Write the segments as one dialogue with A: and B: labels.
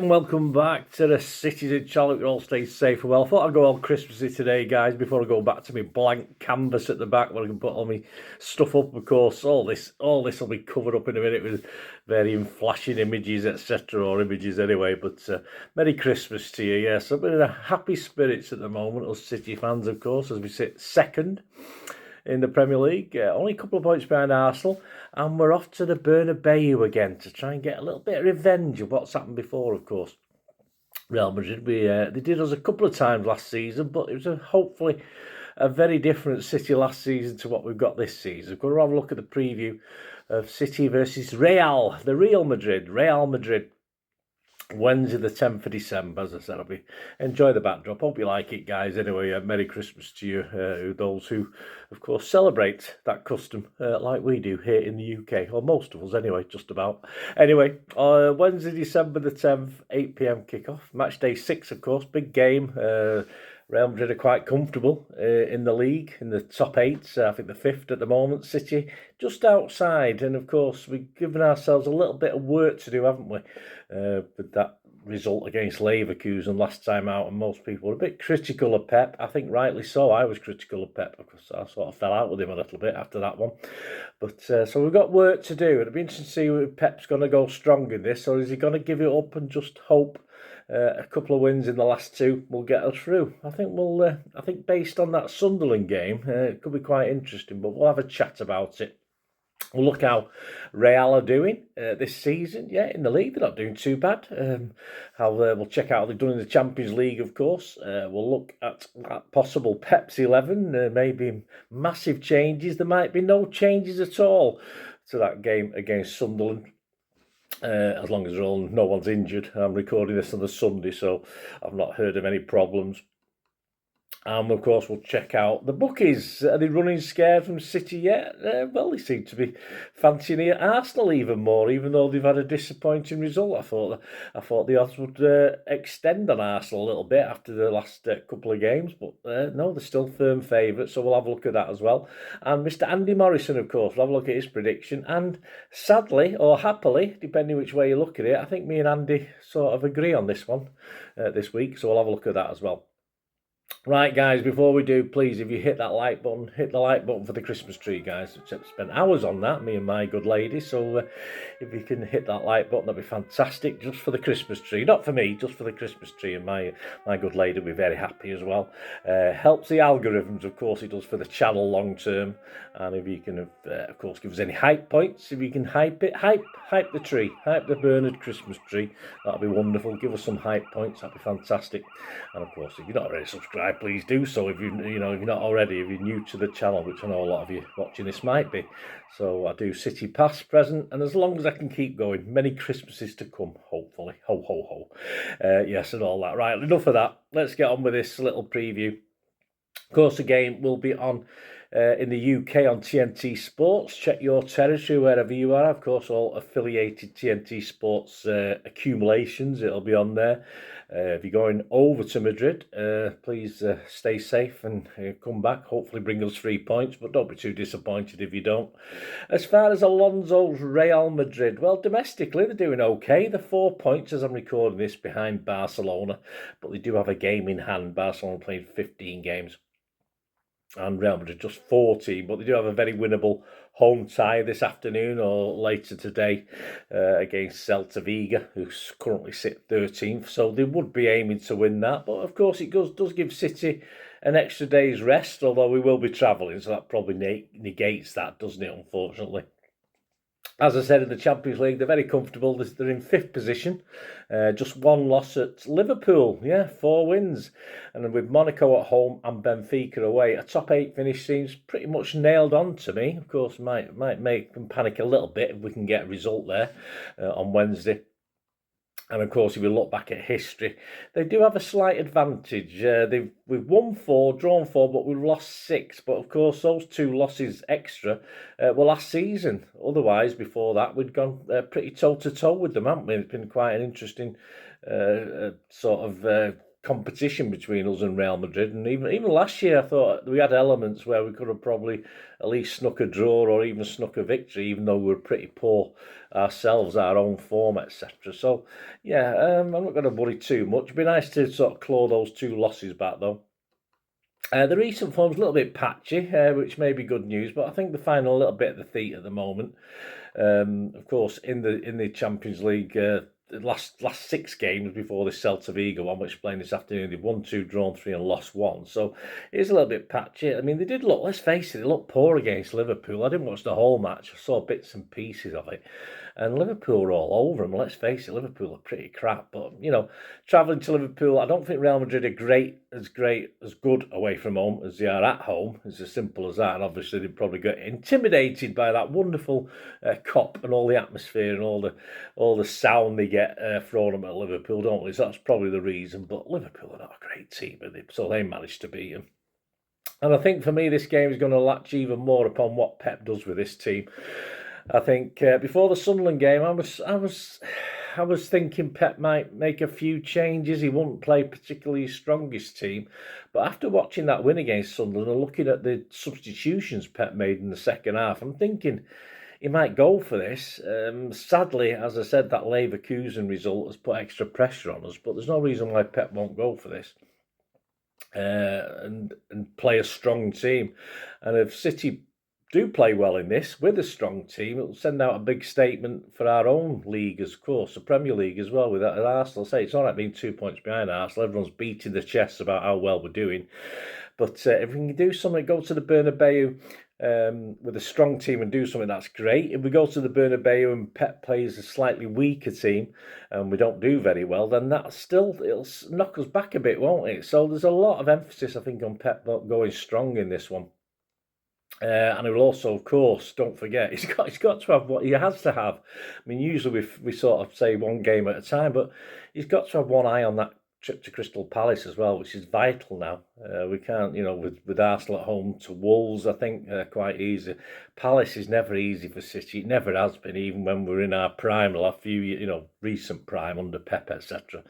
A: and welcome back to the Cities in Charlotte. You all stay safe and well. I thought I'd go all Christmassy today, guys, before I go back to my blank canvas at the back where I can put all my stuff up. Of course, all this will be covered up in a minute with varying flashing images, etc., or images anyway. But Merry Christmas to you. Yes, I'm in a happy spirits at the moment, us City fans, of course, as we sit second in the Premier League, only a couple of points behind Arsenal, and we're off to the Bernabeu again to try and get a little bit of revenge of what's happened before, of course. Real Madrid, they did us a couple of times last season, but it was hopefully a very different City last season to what we've got this season. We're going to have a look at the preview of City versus Real Madrid, Wednesday the 10th of December. As I said, enjoy the backdrop. Hope you like it, guys. Anyway, Merry Christmas to you, those who, of course, celebrate that custom like we do here in the UK, or most of us anyway, just about. Anyway, Wednesday, December the 10th, 8 p.m. kickoff. Match day 6, of course, big game. Real Madrid are quite comfortable in the league, in the top 8. I think the 5th at the moment. City just outside. And, of course, we've given ourselves a little bit of work to do, haven't we? With that result against Leverkusen last time out. And most people were a bit critical of Pep. I think rightly so. I was critical of Pep because I sort of fell out with him a little bit after that one. But so we've got work to do. It'll be interesting to see if Pep's going to go strong in this, or is he going to give it up and just hope a couple of wins in the last 2 will get us through. I think based on that Sunderland game, it could be quite interesting, but we'll have a chat about it. We'll look how Real are doing this season. Yeah, in the league, they're not doing too bad. We'll check out how they've done in the Champions League, of course. We'll look at possible Pep's 11, maybe massive changes. There might be no changes at all to that game against Sunderland. As long as no one's injured. I'm recording this on the Sunday, so I've not heard of any problems. And, of course, we'll check out the bookies. Are they running scared from City yet? Well, they seem to be fancying Arsenal even more, even though they've had a disappointing result. I thought the odds would extend on Arsenal a little bit after the last couple of games, but no, they're still firm favourites, so we'll have a look at that as well. And Mr. Andy Morrison, of course, we'll have a look at his prediction. And sadly, or happily, depending which way you look at it, I think me and Andy sort of agree on this one this week, so we'll have a look at that as well. Right, guys, before we do, please, if you hit that like button, hit the like button for the Christmas tree, guys. I've spent hours on that, me and my good lady, so if you can hit that like button, that'd be fantastic, just for the Christmas tree. Not for me, just for the Christmas tree, and my good lady will be very happy as well. Helps the algorithms, of course, it does for the channel long term, and if you can, of course, give us any hype points, if you can hype it, hype the tree, hype the Bernard Christmas tree, that'd be wonderful. Give us some hype points, that'd be fantastic. And, of course, if you're not already subscribed, please do so. If if you're not already, if you're new to the channel, which I know a lot of you watching this might be. So I do City past, present, and as long as I can keep going, many Christmases to come, hopefully. Ho, ho, ho. Yes, and all that. Right, enough of that. Let's get on with this little preview. Of course, the game will be on in the UK on TNT Sports. Check your territory wherever you are. Of course, all affiliated TNT Sports accumulations, it'll be on there. If you're going over to Madrid, please stay safe and come back. Hopefully bring us 3 points, but don't be too disappointed if you don't. As far as Alonso's Real Madrid, well, domestically, they're doing okay. They're 4 points as I'm recording this behind Barcelona, but they do have a game in hand. Barcelona played 15 games. And Real Madrid just 14, but they do have a very winnable home tie this afternoon or later today against Celta Vigo, who currently sit 13th. So they would be aiming to win that. But, of course, it does give City an extra day's rest, although we will be travelling, so that probably negates that, doesn't it, unfortunately. As I said, in the Champions League, they're very comfortable. They're in 5th position. Just 1 loss at Liverpool. Yeah, 4 wins. And then with Monaco at home and Benfica away, a top 8 finish seems pretty much nailed on to me. Of course, might make them panic a little bit if we can get a result there on Wednesday. And, of course, if you look back at history, they do have a slight advantage. We've won 4, drawn 4, but we've lost 6. But, of course, those 2 losses extra were last season. Otherwise, before that, we'd gone pretty toe-to-toe with them, haven't we? It's been quite an interesting sort of competition between us and Real Madrid, and even last year I thought we had elements where we could have probably at least snuck a draw or even snuck a victory, even though we were pretty poor ourselves, our own form, etc. So yeah, I'm not going to worry too much. It'd be nice to sort of claw those 2 losses back though. The recent form's a little bit patchy, which may be good news, but I think they're finding a little bit of the feet at the moment. Of course, in the Champions League, the last 6 games before this Celta Vigo one, which playing this afternoon, they've won 2, drawn 3, and lost 1. So it is a little bit patchy. I mean, they did look. Let's face it, they looked poor against Liverpool. I didn't watch the whole match. I saw bits and pieces of it. And Liverpool were all over them. Let's face it, Liverpool are pretty crap. But, travelling to Liverpool, I don't think Real Madrid are great, as good away from home as they are at home. It's as simple as that. And obviously, they probably got intimidated by that wonderful cop and all the atmosphere and all the sound they get thrown them at Liverpool, don't they? So that's probably the reason. But Liverpool are not a great team, so they managed to beat them. And I think for me, this game is going to latch even more upon what Pep does with this team. I think before the Sunderland game, I was thinking Pep might make a few changes. He wouldn't play particularly his strongest team, but after watching that win against Sunderland and looking at the substitutions Pep made in the second half, I'm thinking he might go for this. Sadly, as I said, that Leverkusen result has put extra pressure on us, but there's no reason why Pep won't go for this and play a strong team. And if City do play well in this with a strong team, it'll send out a big statement for our own league, of course, the Premier League as well. With that, Arsenal, say it's all right being 2 points behind Arsenal. Everyone's beating their chests about how well we're doing, but if we can do something, go to the Bernabeu with a strong team and do something, that's great. If we go to the Bernabeu and Pep plays a slightly weaker team and we don't do very well, then it'll knock us back a bit, won't it? So there's a lot of emphasis, I think, on Pep going strong in this one. And he will also, of course, don't forget, he's got to have what he has to have. I mean, usually we sort of say one game at a time, but he's got to have one eye on that trip to Crystal Palace as well, which is vital now. We can't, with Arsenal at home to Wolves, I think quite easy. Palace is never easy for City. It never has been, even when we're in our prime, the last few, recent prime under Pep, etc.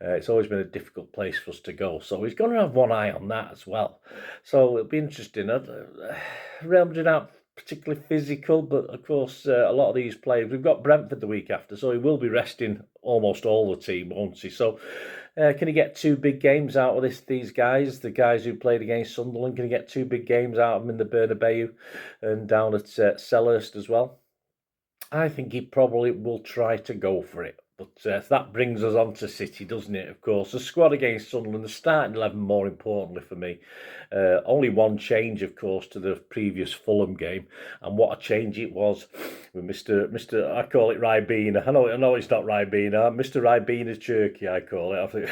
A: It's always been a difficult place for us to go. So he's going to have one eye on that as well. So it'll be interesting. Real Madrid aren't particularly physical, but of course a lot of these players, we've got Brentford the week after, so he will be resting almost all the team, won't he? So can he get 2 big games out of these guys, the guys who played against Sunderland? Can he get 2 big games out of them in the Bernabeu and down at Selhurst as well? I think he probably will try to go for it. But that brings us on to City, doesn't it? Of course, the squad against Sunderland, the starting 11, more importantly for me. Only one change, of course, to the previous Fulham game, and what a change it was with Mr. I call it Ribena. I know it's not Ribena. Mr. Ribena Turkey, I call it. I think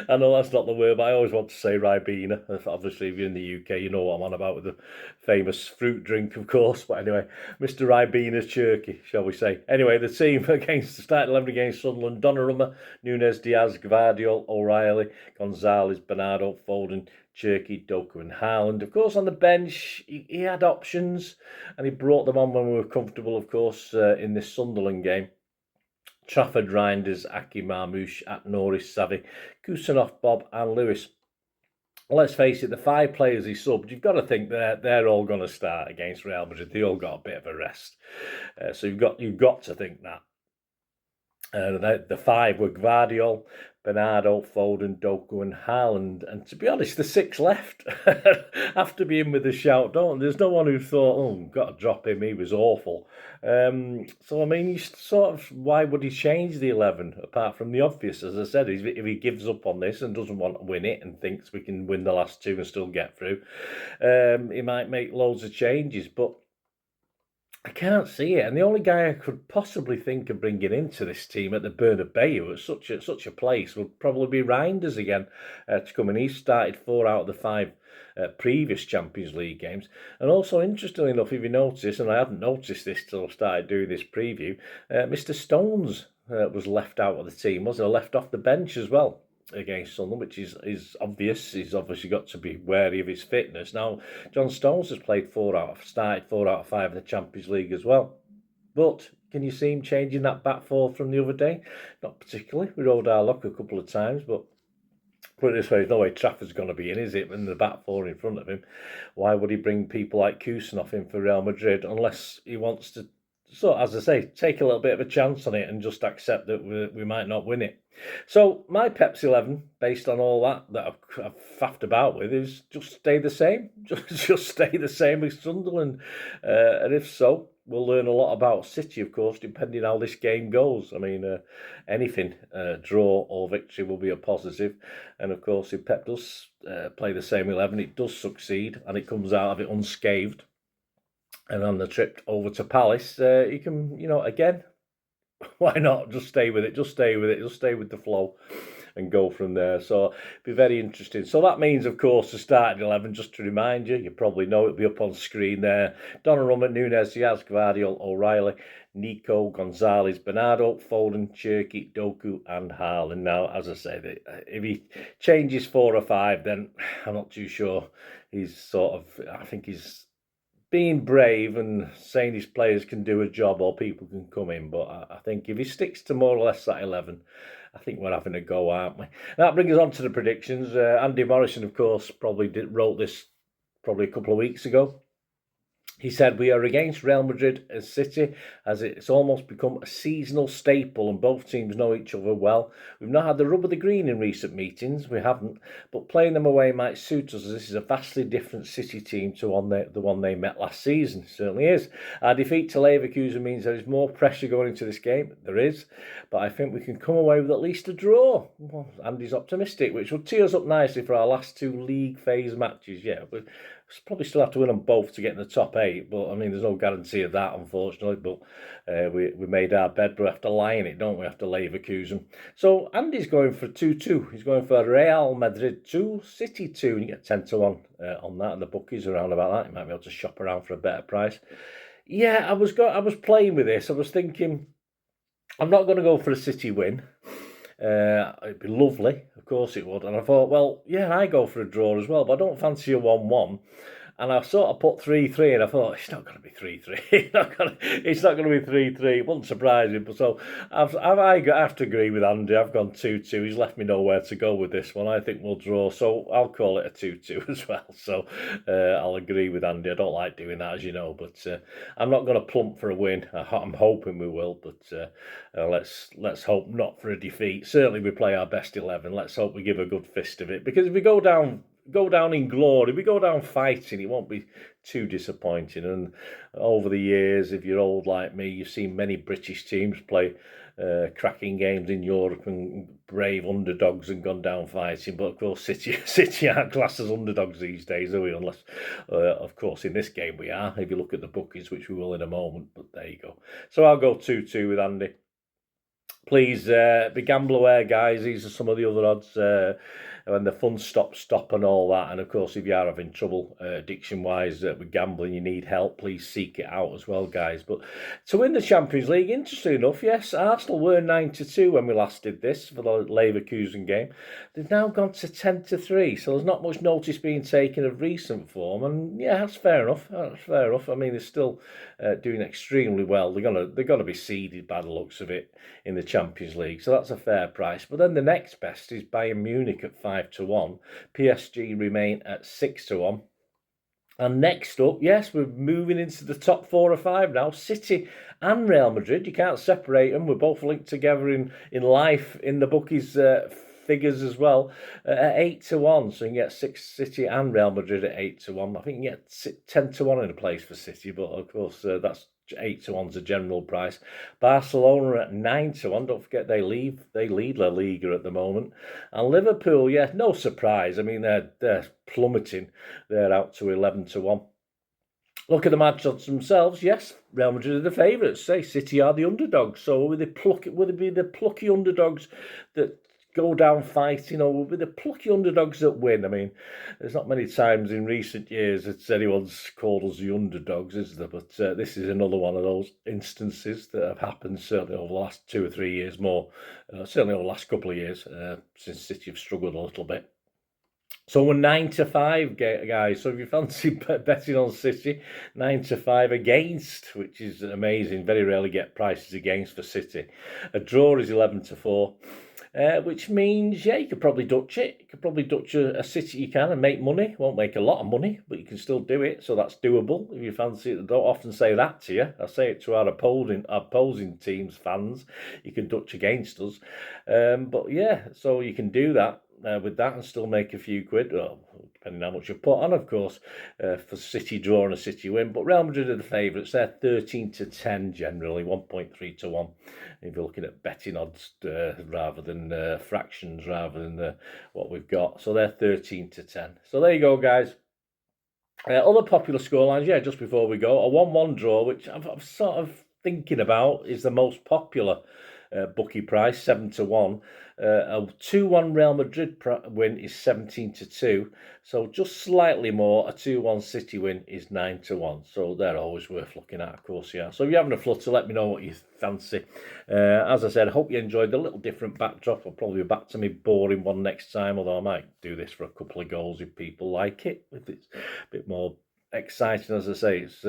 A: I know that's not the word, but I always want to say Ribena. Obviously, if you're in the UK, you know what I'm on about with the famous fruit drink, of course. But anyway, Mr. Ribena's Turkey, shall we say? Anyway, the team against the starting 11 against Sunderland: Donnarumma, Núñez, Diaz, Gvardiol, O'Reilly, Gonzalez, Bernardo, Foden, Cherky, Doku and Haaland. Of course, on the bench, he had options, and he brought them on when we were comfortable, of course, in this Sunderland game. Trafford, Reinders, Aki, Marmoush, at Norris, Savvy, Kusanov, Bob and Lewis. Let's face it, the 5 players he subbed, you've got to think they're all going to start against Real Madrid. They all got a bit of a rest. So you've got to think that. The 5 were Gvardiol, Bernardo, Foden, Doku and Haaland. And to be honest, the 6 left have to be in with a shout, don't they? There's no one who thought, oh, got to drop him, he was awful. So, I mean, why would he change the 11, apart from the obvious? As I said, if he gives up on this and doesn't want to win it and thinks we can win the last 2 and still get through, he might make loads of changes, but I can't see it. And the only guy I could possibly think of bringing into this team at the Bernabeu at such a place would probably be Reinders again to come in. He started 4 out of the 5 previous Champions League games. And also, interestingly enough, if you notice, and I hadn't noticed this till I started doing this preview, Mr. Stones was left out of the team, wasn't he? Left off the bench as well against Sunderland, which is obvious. He's obviously got to be wary of his fitness. Now, John Stones has started 4 out of 5 in the Champions League as well. But Can you see him changing that back four from the other day? Not particularly. We rode our luck a couple of times, but put it this way, there's no way Trafford's going to be in, is it? In the back four in front of him. Why would he bring people like Kusanov in for Real Madrid unless he wants to, so as I say, take a little bit of a chance on it and just accept that we might not win it? So my Pepsi 11, based on all that I've faffed about with, is just stay the same. Just stay the same with Sunderland. And if so, we'll learn a lot about City, of course, depending how this game goes. I mean, anything, draw or victory will be a positive. And of course, if Pep does play the same 11, it does succeed and it comes out of it unscathed. And on the trip over to Palace, you can, again, why not just stay with it? Just stay with it. Just stay with the flow and go from there. So it'll be very interesting. So that means, of course, the starting 11, just to remind you, you probably know it'll be up on screen there. Donnarumma, Nunez, Diaz, Gvardiol, O'Reilly, Nico, Gonzalez, Bernardo, Foden, Cherky, Doku and Haaland. Now, as I say, if he changes 4 or 5, then I'm not too sure. I think he's being brave and saying his players can do a job or people can come in. But I think if he sticks to more or less that 11, I think we're having a go, aren't we? That brings us on to the predictions. Andy Morrison, of course, wrote this probably a couple of weeks ago. He said, we are against Real Madrid and City as it's almost become a seasonal staple and both teams know each other well. We've not had the rub of the green in recent meetings, we haven't, but playing them away might suit us as this is a vastly different City team to the one they met last season. It certainly is. Our defeat to Leverkusen means there is more pressure going into this game. There is, but I think we can come away with at least a draw. Well, Andy's optimistic, which will tee us up nicely for our last 2 league phase matches. Yeah, but probably still have to win them both to get in the top 8, but I mean, there's no guarantee of that, unfortunately. But we made our bed, but we have to lie in it, don't we, after Leverkusen? So Andy's going for 2-2. He's going for Real Madrid 2, City 2, and you get 10 to 1 on that, and the bookies around about that. You might be able to shop around for a better price. Yeah, I was playing with this. I was thinking, I'm not going to go for a City win. It'd be lovely, of course it would. And I thought, well, yeah, I go for a draw as well, but I don't fancy a 1-1. And I sort of put 3-3, and I thought, it's not going to be 3-3. It's not going to be 3-3. It wouldn't surprise me. But so I have to agree with Andy. I've gone 2-2. He's left me nowhere to go with this one. I think we'll draw. So I'll call it a 2-2 as well. So I'll agree with Andy. I don't like doing that, as you know. But I'm not going to plump for a win. I'm hoping we will. But let's hope not for a defeat. Certainly we play our best 11. Let's hope we give a good fist of it. Because if we go down in glory, we go down fighting, it won't be too disappointing. And over the years, if you're old like me, you've seen many British teams play cracking games in Europe and brave underdogs and gone down fighting. But of course, City aren't classed as underdogs these days, are we? Unless, of course, in this game we are, if you look at the bookies, which we will in a moment. But there you go. So I'll go 2-2 with Andy. Please be gamble aware, guys. These are some of the other odds. When the fun stop and all that. And of course, if you are having trouble addiction-wise with gambling, you need help, please seek it out as well, guys. But to win the Champions League, interesting enough, yes, Arsenal were 9-2 when we last did this for the Leverkusen game. They've now gone to 10-3, so there's not much notice being taken of recent form. And yeah, that's fair enough. I mean, they're still doing extremely well. They're gonna be seeded by the looks of it in the Champions League, so that's a fair price. But then the next best is Bayern Munich at 5-1. PSG remain at 6-1. And next up, yes, we're moving into the top 4 or 5 now. City and Real Madrid. You can't separate them. We're both linked together in life in the bookies figures as well at 8-1. So you can get City and Real Madrid at 8-1. I think you can get 10-1 in a place for City, but of course that's 8-1's a general price. Barcelona at 9-1. Don't forget they lead La Liga at the moment. And Liverpool, yeah, no surprise. I mean they're plummeting. They're out to 11-1. Look at the match odds themselves. Yes, Real Madrid are the favourites. Say City are the underdogs. So will they be the plucky underdogs that go down fighting, or will be the plucky underdogs that win? I mean, there's not many times in recent years that anyone's called us the underdogs, is there? But this is another one of those instances that have happened certainly over the last 2 or 3 years more, certainly over the last couple of years, since City have struggled a little bit. So we're 9-5, guys. So if you fancy betting on City, 9-5 against, which is amazing. Very rarely get prices against for City. A draw is 11-4, which means, yeah, you could probably Dutch it. You could probably Dutch a City you can and make money. Won't make a lot of money, but you can still do it. So that's doable if you fancy it. I don't often say that to you. I say it to our opposing teams' fans. You can Dutch against us. But yeah, so you can do that. With that and still make a few quid, well, depending how much you put on, of course, for City draw and a City win. But Real Madrid are the favourites. They're 13-10 generally, 1.3 to 1. If you're looking at betting odds rather than fractions, rather than what we've got. So they're 13-10. So there you go, guys. Other popular scorelines, yeah, just before we go, a 1-1 draw, which I'm sort of thinking about, is the most popular bookie price, 7-1. A 2-1 Real Madrid win is 17-2. So just slightly more. A 2-1 City win is 9-1. So they're always worth looking at, of course, yeah. So if you're having a flutter, let me know what you fancy. As I said, I hope you enjoyed the little different backdrop. I'll probably be back to me boring one next time, although I might do this for a couple of goals if people like it. If it's a bit more exciting, as I say, it's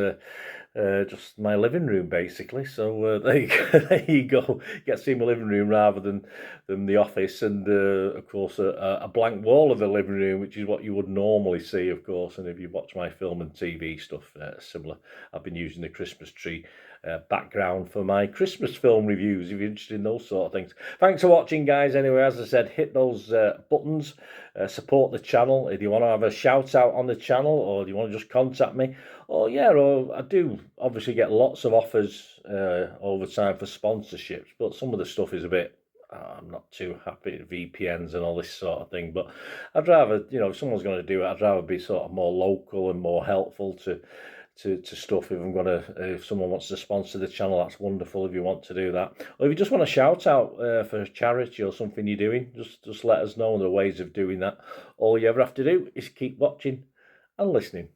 A: just my living room basically. So there you go. Get to see my living room rather than the office, and of course a blank wall of the living room, which is what you would normally see, of course. And if you watch my film and TV stuff, similar. I've been using the Christmas tree background for my Christmas film reviews, if you're interested in those sort of things. Thanks for watching, guys. Anyway, as I said, hit those buttons, support the channel. If you want to have a shout out on the channel, or do you want to just contact me, or I do obviously get lots of offers all the time for sponsorships, but some of the stuff is a bit, I'm not too happy with VPNs and all this sort of thing. But I'd rather, if someone's going to do it, I'd rather be sort of more local and more helpful to stuff. If someone wants to sponsor the channel, that's wonderful if you want to do that. Or if you just want a shout out for a charity or something you're doing, just let us know. There are ways of doing that. All you ever have to do is keep watching and listening.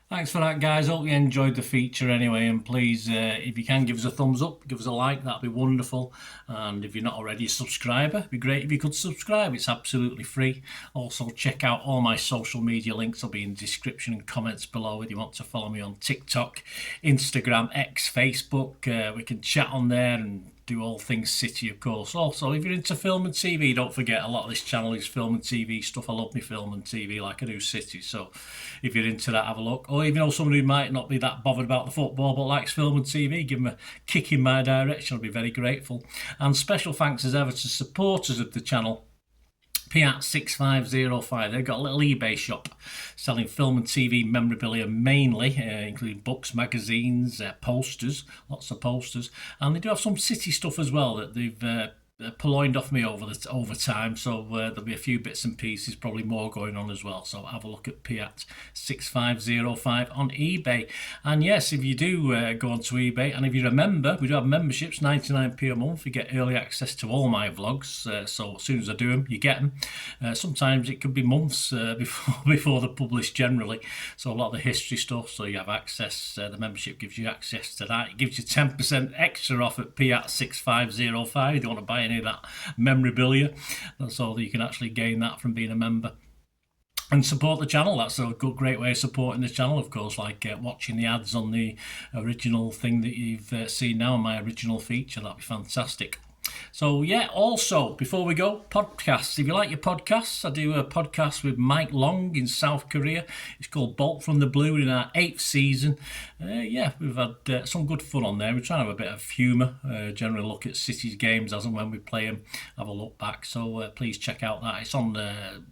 B: Thanks for that, guys. Hope you enjoyed the feature anyway, and please, if you can, give us a thumbs up, give us a like, that'd be wonderful. And if you're not already a subscriber, it'd be great if you could subscribe. It's absolutely free. Also, check out all my social media links. Will be in the description and comments below if you want to follow me on TikTok, Instagram, X, Facebook. We can chat on there and do all things City, of course. Also, if you're into film and TV, don't forget a lot of this channel is film and TV stuff. I love me film and TV like I do City. So if you're into that, have a look. Or even somebody who might not be that bothered about the football but likes film and TV, give them a kick in my direction. I'll be very grateful. And special thanks as ever to supporters of the channel. P6505. They've got a little eBay shop selling film and TV memorabilia mainly, including books, magazines, posters, lots of posters, and they do have some City stuff as well that they've purloined off me over time. So there'll be a few bits and pieces, probably more going on as well. So have a look at P6505 on eBay. And yes, if you do go onto eBay, and if you're a member, we do have memberships, 99p a month. You get early access to all my vlogs. So as soon as I do them, you get them. Sometimes it could be months before they're published generally. So a lot of the history stuff. So you have access. The membership gives you access to that. It gives you 10% extra off at P6505 if you want to buy any of that memorabilia. So you can actually gain that from being a member and support the channel. That's a great way of supporting the channel, of course, like watching the ads on the original thing that you've seen now, my original feature. That'd be fantastic. So yeah, also before we go, podcasts. If you like your podcasts, I do a podcast with Mike Long in South Korea. It's called Bolt from the Blue, in our 8th season. Yeah, we've had some good fun on there. We're trying to have a bit of humour, generally look at City's games as and when we play them, have a look back. So please check out that. It's on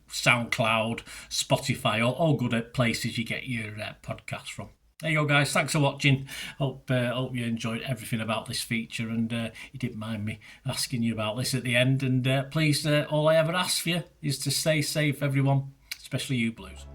B: Soundcloud, Spotify, all good places you get your podcasts from. There you go, guys. Thanks for watching. Hope you enjoyed everything about this feature, and you didn't mind me asking you about this at the end. And please, all I ever ask for you is to stay safe, everyone, especially you Blues.